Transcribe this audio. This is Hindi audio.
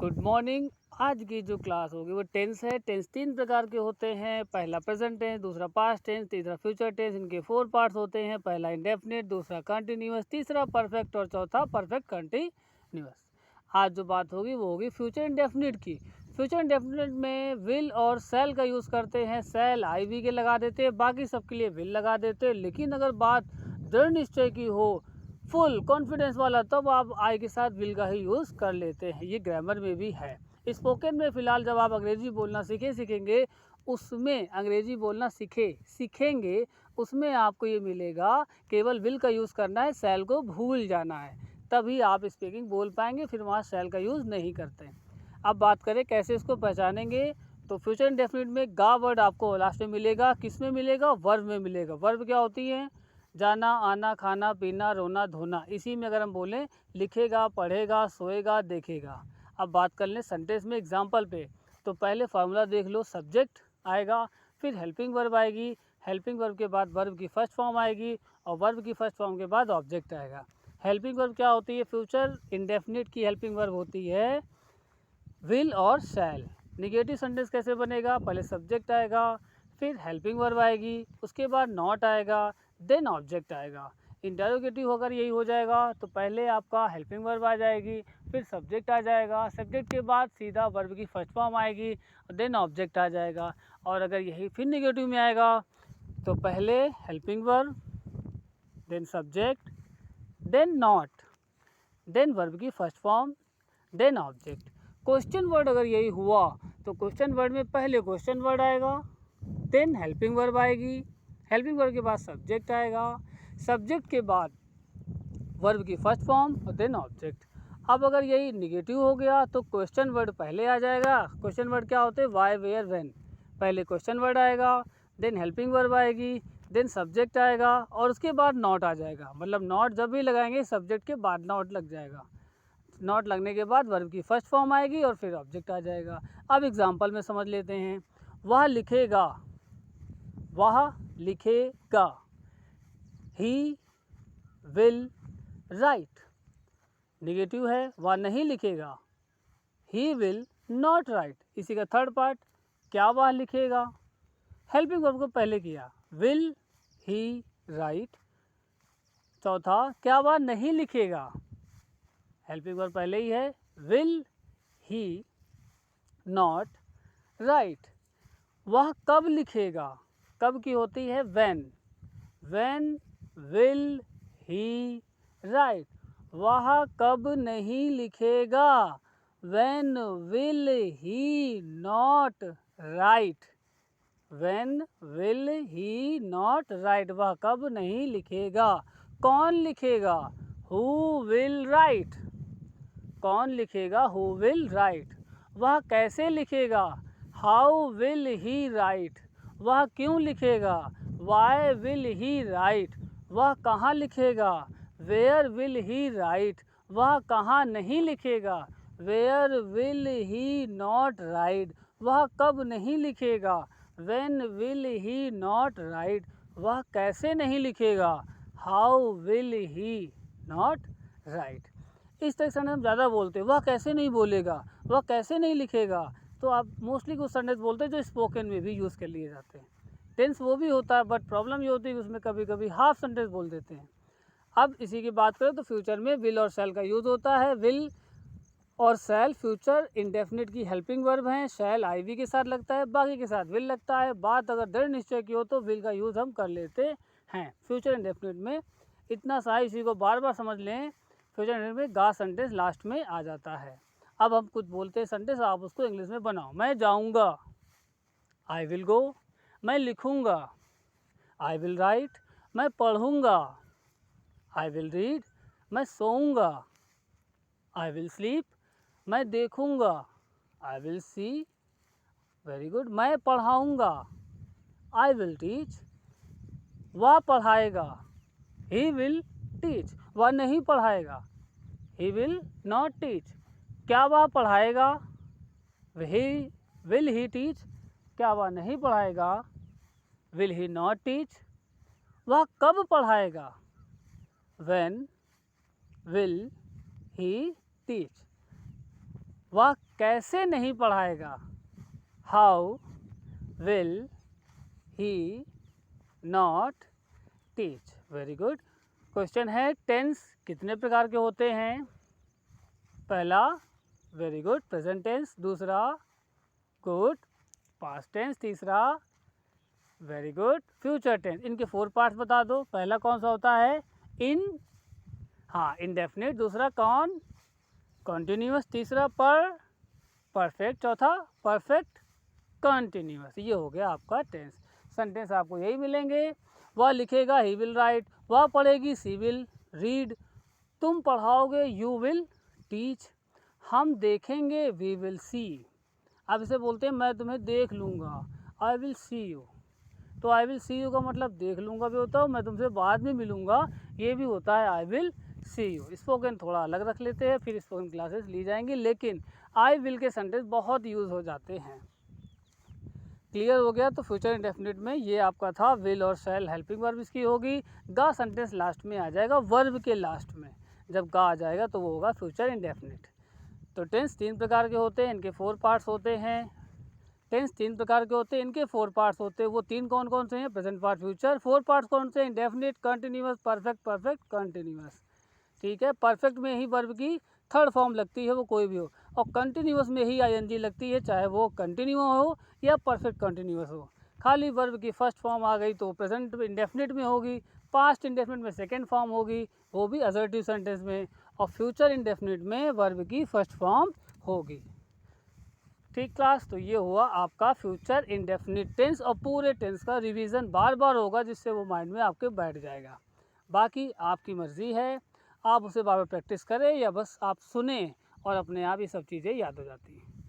Good morning. आज की जो क्लास होगी वो टेंस है। टेंस 3 प्रकार के होते हैं। पहला प्रेजेंट टेंस, दूसरा पास्ट टेंस, तीसरा फ्यूचर टेंस। इनके 4 पार्ट्स होते हैं। पहला इंडेफिनिट, दूसरा कंटिन्यूअस, तीसरा परफेक्ट और चौथा परफेक्ट कंटिन्यूअस। आज जो बात होगी वो होगी फ्यूचर इंडेफिनिट की। फ्यूचर इंडेफिनिट में विल और सेल का यूज़ करते हैं। सेल आई वी के लगा देते हैं, बाकी सबके लिए विल लगा देते हैं। लेकिन अगर बात दृढ़ निश्चय की हो, फुल कॉन्फिडेंस वाला, तब आप आई के साथ विल का ही यूज़ कर लेते हैं। ये ग्रामर में भी है। स्पोकन में फ़िलहाल जब आप अंग्रेज़ी बोलना सीखेंगे उसमें अंग्रेज़ी बोलना सीखेंगे उसमें आपको ये मिलेगा केवल विल का यूज़ करना है, सेल को भूल जाना है, तभी आप स्पीकिंग बोल पाएंगे। फिर वहाँ सेल का यूज़ नहीं करते हैं। अब बात करें कैसे इसको पहचानेंगे, तो फ्यूचर इंडेफिनिट में गा वर्ड आपको लास्ट में मिलेगा। किस में मिलेगा? वर्ब में मिलेगा। वर्ब क्या होती है? जाना, आना, खाना, पीना, रोना, धोना। इसी में अगर हम बोलें लिखेगा, पढ़ेगा, सोएगा, देखेगा। अब बात कर लें सेंटेंस में एग्जाम्पल पे, तो पहले फार्मूला देख लो। सब्जेक्ट आएगा, फिर हेल्पिंग वर्ब आएगी, हेल्पिंग वर्ब के बाद वर्ब की फर्स्ट फॉर्म आएगी और वर्ब की फर्स्ट फॉर्म के बाद ऑब्जेक्ट आएगा। हेल्पिंग वर्ब क्या होती है? फ्यूचर इंडेफिनिट की हेल्पिंग वर्ब होती है विल और शैल। निगेटिव सेंटेंस कैसे बनेगा? पहले सब्जेक्ट आएगा, फिर हेल्पिंग वर्ब आएगी, उसके बाद नॉट आएगा, देन ऑब्जेक्ट आएगा। इंटरोगेटिव अगर यही हो जाएगा तो पहले आपका हेल्पिंग वर्ब आ जाएगी, फिर सब्जेक्ट आ जाएगा, सब्जेक्ट के बाद सीधा वर्ब की फर्स्ट फॉर्म आएगी, देन ऑब्जेक्ट आ जाएगा। और अगर यही फिर निगेटिव में आएगा तो पहले helping verb, then subject, then not, then verb की first form, then object. Question word अगर यही हुआ तो क्वेश्चन वर्ड में पहले क्वेश्चन वर्ड आएगा, देन हेल्पिंग वर्ब आएगी, हेल्पिंग वर्ब के बाद सब्जेक्ट आएगा, सब्जेक्ट के बाद वर्ब की फर्स्ट फॉर्म और देन ऑब्जेक्ट। अब अगर यही निगेटिव हो गया तो क्वेश्चन वर्ड पहले आ जाएगा। क्वेश्चन वर्ड क्या होते हैं? Why, where, when. पहले क्वेश्चन वर्ड आएगा, देन हेल्पिंग वर्ब आएगी, देन सब्जेक्ट आएगा और उसके बाद नॉट आ जाएगा। मतलब नॉट जब भी लगाएंगे सब्जेक्ट के बाद नॉट लग जाएगा। नॉट लगने के बाद वर्ब की फर्स्ट फॉर्म आएगी और फिर ऑब्जेक्ट आ जाएगा। अब एग्जांपल में समझ लेते हैं। वह लिखेगा, वह लिखेगा। He will write. निगेटिव है, वह नहीं लिखेगा। He will not right. इसी का थर्ड पार्ट, क्या वह लिखेगा? हेल्पिंग वर्ब को पहले किया, विल ही राइट। चौथा, क्या वह नहीं लिखेगा? हेल्पिंग वर्ब पहले ही है, विल ही नॉट राइट। वह कब लिखेगा? कब की होती है? When. When will he write. वह कब नहीं लिखेगा? When will he not write. When will he not write. वह कब नहीं लिखेगा? कौन लिखेगा? Who will write. कौन लिखेगा? Who will write. वह कैसे लिखेगा? How will he write. वह क्यों लिखेगा? Why will he write. वह कहाँ लिखेगा? Where will he write. वह कहाँ नहीं लिखेगा? Where will he not write. वह कब नहीं लिखेगा? When will he not write. वह कैसे नहीं लिखेगा? How will he not right. इस तरह से हम ज़्यादा बोलते हैं। वह कैसे नहीं बोलेगा, वह कैसे नहीं लिखेगा, तो आप मोस्टली कुछ सेंटेंस बोलते हैं जो स्पोकन में भी यूज़ कर लिए जाते हैं। टेंस वो भी होता है, बट प्रॉब्लम ये होती है कि उसमें कभी कभी हाफ सेंटेंस बोल देते हैं। अब इसी की बात करें तो फ्यूचर में विल और शैल का यूज़ होता है। विल और शैल फ्यूचर इंडेफिनिट की हेल्पिंग वर्ब हैं। शैल आई वी के साथ लगता है, बाकी के साथ विल लगता है। बात अगर दृढ़ निश्चय की हो तो विल का यूज़ हम कर लेते हैं फ्यूचर इंडेफिनिट में। इतना सा इसी को बार बार समझ लें। फ्यूचर इंडेफिनिट में गा सेंटेंस लास्ट में आ जाता है। अब हम कुछ बोलते हैं सेंटेंस, आप उसको इंग्लिश में बनाओ। मैं जाऊँगा, आई विल गो। मैं लिखूँगा, आई विल राइट। मैं पढ़ूँगा, आई विल रीड। मैं सोऊंगा, आई विल स्लीप। मैं देखूँगा, I will see. Very good. मैं पढ़ाऊँगा, आई विल टीच। वह पढ़ाएगा, ही विल टीच। वह नहीं पढ़ाएगा, ही विल नॉट टीच। क्या वह पढ़ाएगा? He will he teach. क्या वह नहीं पढ़ाएगा? Will he not teach. वह कब पढ़ाएगा? When will he teach. वह कैसे नहीं पढ़ाएगा, how will he not teach. Very good. Question है टेंस कितने प्रकार के होते हैं? पहला वेरी गुड प्रेजेंट टेंस, दूसरा गुड पास्ट टेंस, तीसरा वेरी गुड फ्यूचर टेंस। इनके 4 पार्ट्स बता दो। पहला कौन सा होता है? इन, हाँ इंडेफिनिट, दूसरा कॉन्टिन्यूस, तीसरा परफेक्ट, चौथा परफेक्ट कॉन्टिन्यूस। ये हो गया आपका टेंस। सेंटेंस आपको यही मिलेंगे। वह लिखेगा ही विल राइट, वह पढ़ेगी सी विल रीड, तुम पढ़ाओगे यू विल टीच, हम देखेंगे वी विल सी। अब इसे बोलते हैं मैं तुम्हें देख लूँगा, आई विल सी यू। तो आई विल सी यू का मतलब देख लूँगा भी होता है, मैं तुमसे बाद में मिलूँगा ये भी होता है I will see you. Spoken थोड़ा अलग रख लेते हैं, फिर स्पोकन क्लासेस ली जाएंगी, लेकिन आई विल के सेंटेंस बहुत यूज़ हो जाते हैं। क्लियर हो गया? तो फ्यूचर इंडेफिनिट में ये आपका था विल और शैल हेल्पिंग वर्ब इसकी होगी। गा सेंटेंस लास्ट में आ जाएगा, वर्ब के लास्ट में जब गा आ जाएगा तो वो होगा फ्यूचर इंडेफिनिट। तो टेंस 3 प्रकार के होते हैं, इनके 4 पार्ट्स होते हैं। टेंस 3 प्रकार के होते हैं, इनके 4 पार्ट्स होते हैं। वो 3 कौन कौन से हैं? Present part, future. 4 पार्ट्स कौन से हैं? Indefinite, continuous, perfect, perfect continuous. ठीक है। परफेक्ट में ही वर्ब की 3rd फॉर्म लगती है, वो कोई भी हो, और कंटिन्यूअस में ही आईएनजी लगती है, चाहे वो कंटिन्यू हो या परफेक्ट कंटिन्यूअस हो। खाली वर्ब की 1st फॉर्म आ गई तो प्रेजेंट इंडेफिनिट में होगी, पास्ट इंडेफिनिट में 2nd फॉर्म होगी, वो भी असर्टिव सेंटेंस में, और फ्यूचर इंडेफिनिट में वर्ब की 1st फॉर्म होगी। ठीक क्लास? तो ये हुआ आपका फ्यूचर इंडेफिनिट टेंस, और पूरे टेंस का रिवीजन बार बार होगा जिससे वो माइंड में आपके बैठ जाएगा। बाकी आपकी मर्ज़ी है, आप उसे बार बार प्रैक्टिस करें या बस आप सुने और अपने आप ये सब चीज़ें याद हो जाती हैं।